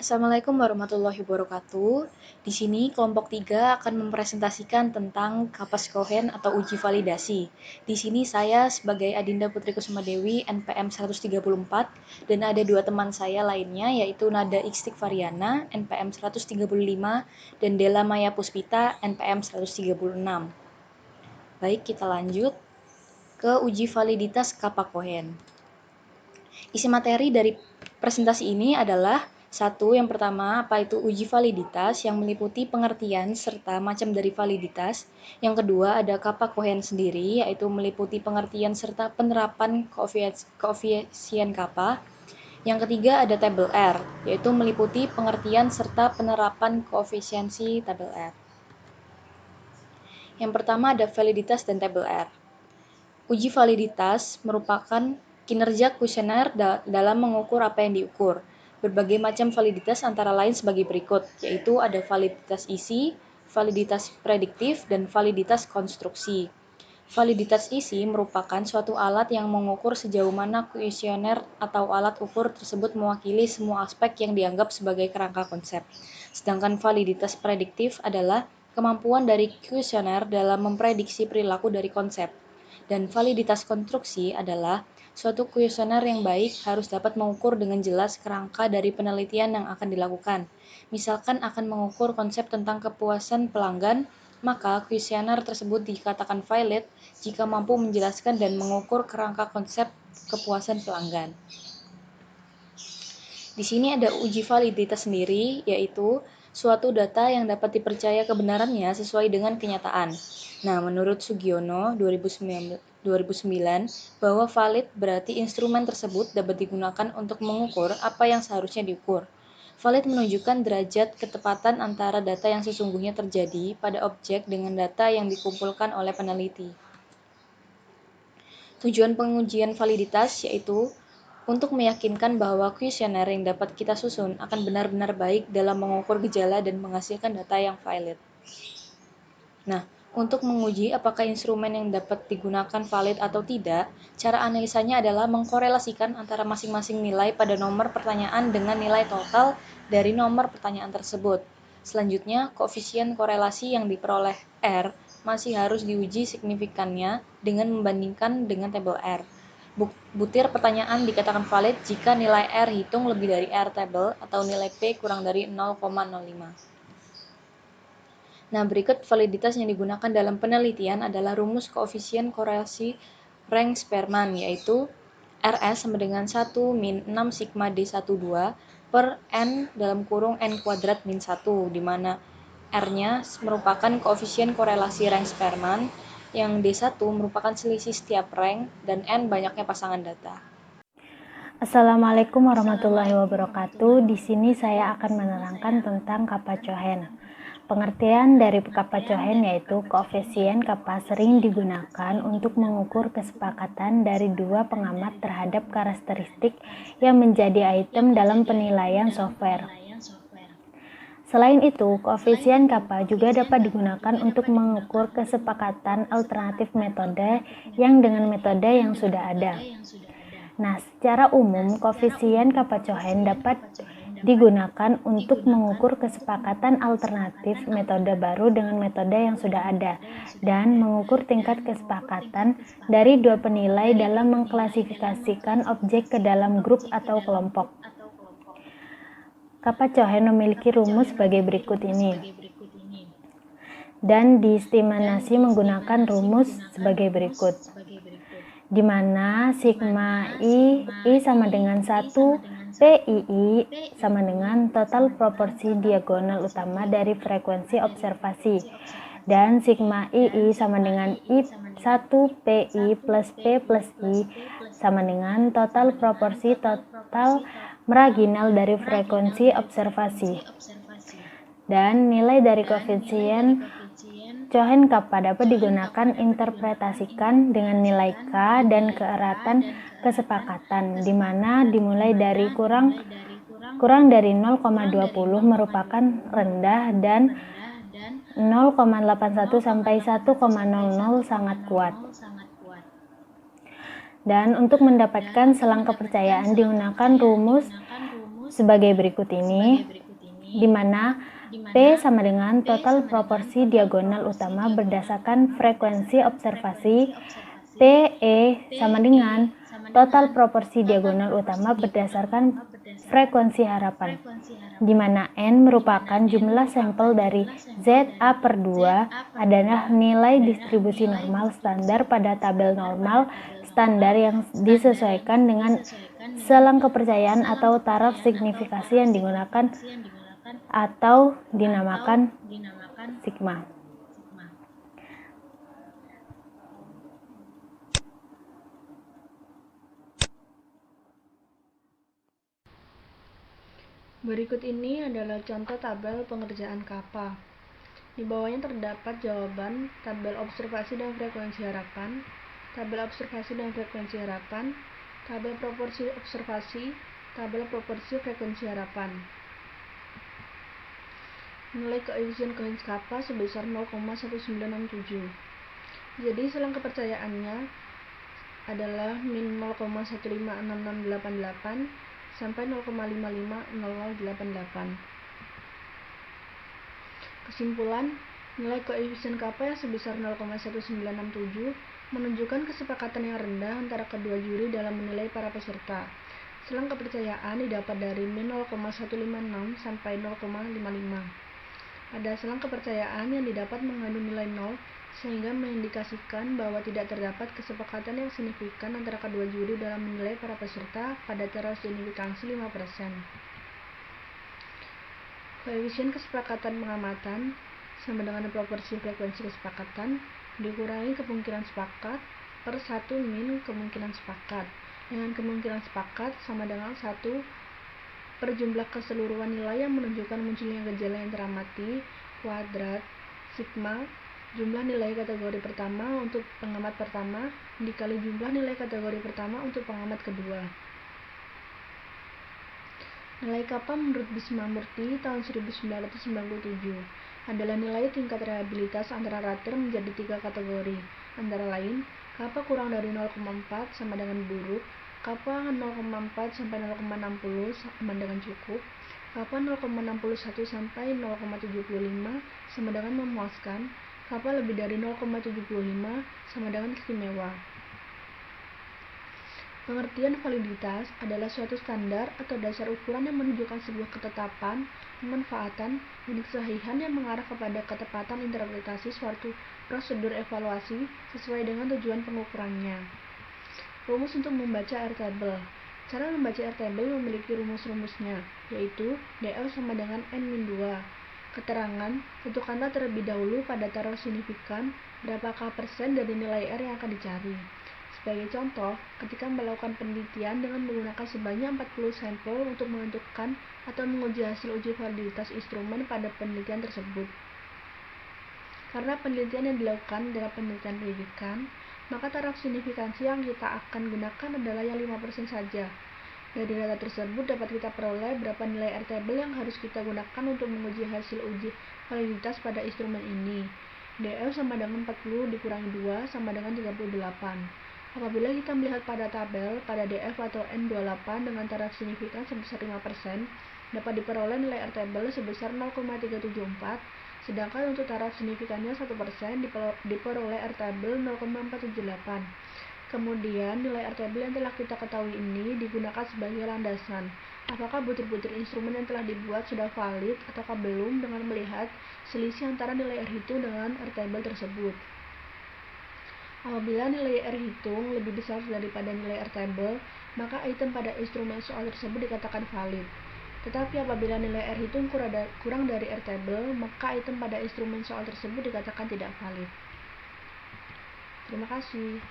Assalamualaikum warahmatullahi wabarakatuh. Di sini kelompok 3 akan mempresentasikan tentang Kapas-Cohen atau uji validasi. Di sini saya sebagai Adinda Putri Kusuma Dewi NPM 134 dan ada dua teman saya lainnya yaitu Nada Istighfariana NPM 135 dan Dela Maya Puspita NPM 136. Baik, kita lanjut ke uji validitas Kappa-Cohen. Isi materi dari presentasi ini adalah yang pertama, apa itu uji validitas yang meliputi pengertian serta macam dari validitas. Yang kedua, ada Kappa-Cohen sendiri, yaitu meliputi pengertian serta penerapan koefisien kappa. Yang ketiga, ada tabel R, yaitu meliputi pengertian serta penerapan koefisiensi tabel R. Yang pertama ada validitas dan tabel R. Uji validitas merupakan kinerja kuesioner dalam mengukur apa yang diukur. Berbagai macam validitas antara lain sebagai berikut, yaitu ada validitas isi, validitas prediktif, dan validitas konstruksi. Validitas isi merupakan suatu alat yang mengukur sejauh mana kuesioner atau alat ukur tersebut mewakili semua aspek yang dianggap sebagai kerangka konsep. Sedangkan validitas prediktif adalah kemampuan dari kuesioner dalam memprediksi perilaku dari konsep. Dan validitas konstruksi adalah suatu kuesioner yang baik harus dapat mengukur dengan jelas kerangka dari penelitian yang akan dilakukan. Misalkan akan mengukur konsep tentang kepuasan pelanggan, maka kuesioner tersebut dikatakan valid jika mampu menjelaskan dan mengukur kerangka konsep kepuasan pelanggan. Di sini ada uji validitas sendiri, yaitu suatu data yang dapat dipercaya kebenarannya sesuai dengan kenyataan. Nah, menurut Sugiono 2009 bahwa valid berarti instrumen tersebut dapat digunakan untuk mengukur apa yang seharusnya diukur. Valid menunjukkan derajat ketepatan antara data yang sesungguhnya terjadi pada objek dengan data yang dikumpulkan oleh peneliti. Tujuan pengujian validitas yaitu untuk meyakinkan bahwa kuesioner yang dapat kita susun akan benar-benar baik dalam mengukur gejala dan menghasilkan data yang valid. Nah, untuk menguji apakah instrumen yang dapat digunakan valid atau tidak, cara analisanya adalah mengkorelasikan antara masing-masing nilai pada nomor pertanyaan dengan nilai total dari nomor pertanyaan tersebut. Selanjutnya, koefisien korelasi yang diperoleh R masih harus diuji signifikannya dengan membandingkan dengan tabel R. Butir pertanyaan dikatakan valid jika nilai R hitung lebih dari R tabel atau nilai P kurang dari 0,05. Nah, berikut validitas yang digunakan dalam penelitian adalah rumus koefisien korelasi Rank-Spearman, yaitu RS sama dengan 1 min 6 sigma D12 per N dalam kurung N kuadrat min 1, di mana R-nya merupakan koefisien korelasi Rank-Spearman, yang D1 merupakan selisih setiap rank, dan N banyaknya pasangan data. Assalamualaikum warahmatullahi wabarakatuh. Di sini saya akan menerangkan tentang Kappa-Cohen. Pengertian dari Kappa-Cohen yaitu koefisien kappa sering digunakan untuk mengukur kesepakatan dari dua pengamat terhadap karakteristik yang menjadi item dalam penilaian software. Selain itu, koefisien kappa juga dapat digunakan untuk mengukur kesepakatan alternatif metode yang dengan metode yang sudah ada. Nah, secara umum, koefisien Kappa-Cohen dapat digunakan untuk mengukur kesepakatan alternatif metode baru dengan metode yang sudah ada dan mengukur tingkat kesepakatan dari dua penilai dalam mengklasifikasikan objek ke dalam grup atau kelompok. Kappa-Cohen memiliki rumus sebagai berikut ini, dan diestimasi menggunakan rumus sebagai berikut, di mana sigma I sama dengan 1, PII sama dengan total proporsi diagonal utama dari frekuensi observasi, dan sigma II sama dengan I1 PI plus P plus I sama dengan total proporsi total marginal dari frekuensi observasi. Dan nilai dari koefisien Cohen kappa dapat digunakan interpretasikan dengan nilai K dan keeratan kesepakatan, di mana dimulai dari kurang dari 0,20 merupakan rendah dan 0,81 sampai 1,00 sangat kuat. Dan untuk mendapatkan selang kepercayaan digunakan rumus sebagai berikut ini, di mana P sama dengan total proporsi diagonal utama berdasarkan frekuensi observasi, PE sama dengan total proporsi diagonal utama berdasarkan frekuensi harapan, di mana N merupakan jumlah sampel dari ZA/2 adalah nilai distribusi normal standar pada tabel normal standar yang disesuaikan dengan selang kepercayaan atau taraf signifikasi yang digunakan atau dinamakan sigma. Berikut ini adalah contoh tabel pengerjaan kappa. Di bawahnya terdapat jawaban tabel observasi dan frekuensi harapan, tabel observasi dan frekuensi harapan, tabel proporsi observasi, tabel proporsi frekuensi harapan. Nilai koefisien Cohen's kappa sebesar 0,1967. Jadi selang kepercayaannya adalah min 0,156688 sampai 0,550088. Kesimpulan, nilai koefisien kappa yang sebesar 0,1967 menunjukkan kesepakatan yang rendah antara kedua juri dalam menilai para peserta. Selang kepercayaan didapat dari min 0,156 sampai 0,55. Ada selang kepercayaan yang didapat mengandung nilai 0 sehingga mengindikasikan bahwa tidak terdapat kesepakatan yang signifikan antara kedua juri dalam menilai para peserta pada taraf signifikansi 5%. Koefisien kesepakatan pengamatan sama dengan proporsi frekuensi kesepakatan dikurangi kemungkinan sepakat per 1 min kemungkinan sepakat, dengan kemungkinan sepakat sama dengan 1 per jumlah keseluruhan nilai yang menunjukkan munculnya gejala yang teramati kuadrat sigma jumlah nilai kategori pertama untuk pengamat pertama dikali jumlah nilai kategori pertama untuk pengamat kedua. Nilai kappa menurut Bismamurti tahun 1997 adalah nilai tingkat reliabilitas antara rater menjadi 3 kategori, antara lain kappa kurang dari 0,4 sama dengan buruk, kappa 0,4 sampai 0,60 sama dengan cukup, kappa 0,61 sampai 0,75 sama dengan memuaskan, kappa lebih dari 0,75 sama dengan istimewa. Pengertian validitas adalah suatu standar atau dasar ukuran yang menunjukkan sebuah ketetapan, pemanfaatan, dan kesahihan yang mengarah kepada ketepatan interpretasi suatu prosedur evaluasi sesuai dengan tujuan pengukurannya. Rumus untuk membaca Airtable. Cara membaca Airtable memiliki rumus-rumusnya, yaitu DL sama dengan N-2. Keterangan, tentukanlah terlebih dahulu pada taraf signifikan berapakah persen dari nilai R yang akan dicari. Sebagai contoh, ketika melakukan penelitian dengan menggunakan sebanyak 40 sampel untuk menentukan atau menguji hasil uji validitas instrumen pada penelitian tersebut. Karena penelitian yang dilakukan adalah penelitian pendidikan, maka taraf signifikansi yang kita akan gunakan adalah yang 5% saja. Dari data tersebut dapat kita peroleh berapa nilai Airtable yang harus kita gunakan untuk menguji hasil uji validitas pada instrumen ini. DL sama dengan 40 dikurangi 2 sama dengan 38. Apabila kita melihat pada tabel, pada DF atau N28 dengan taraf signifikan sebesar 5%, dapat diperoleh nilai Airtable sebesar 0,374, sedangkan untuk taraf signifikannya 1% diperoleh Airtable 0,478. Kemudian, nilai Airtable yang telah kita ketahui ini digunakan sebagai landasan. Apakah butir-butir instrumen yang telah dibuat sudah valid ataukah belum dengan melihat selisih antara nilai R hitung dengan Airtable tersebut. Apabila nilai R hitung lebih besar daripada nilai Airtable, maka item pada instrumen soal tersebut dikatakan valid. Tetapi apabila nilai R hitung kurang dari Airtable, maka item pada instrumen soal tersebut dikatakan tidak valid. Terima kasih.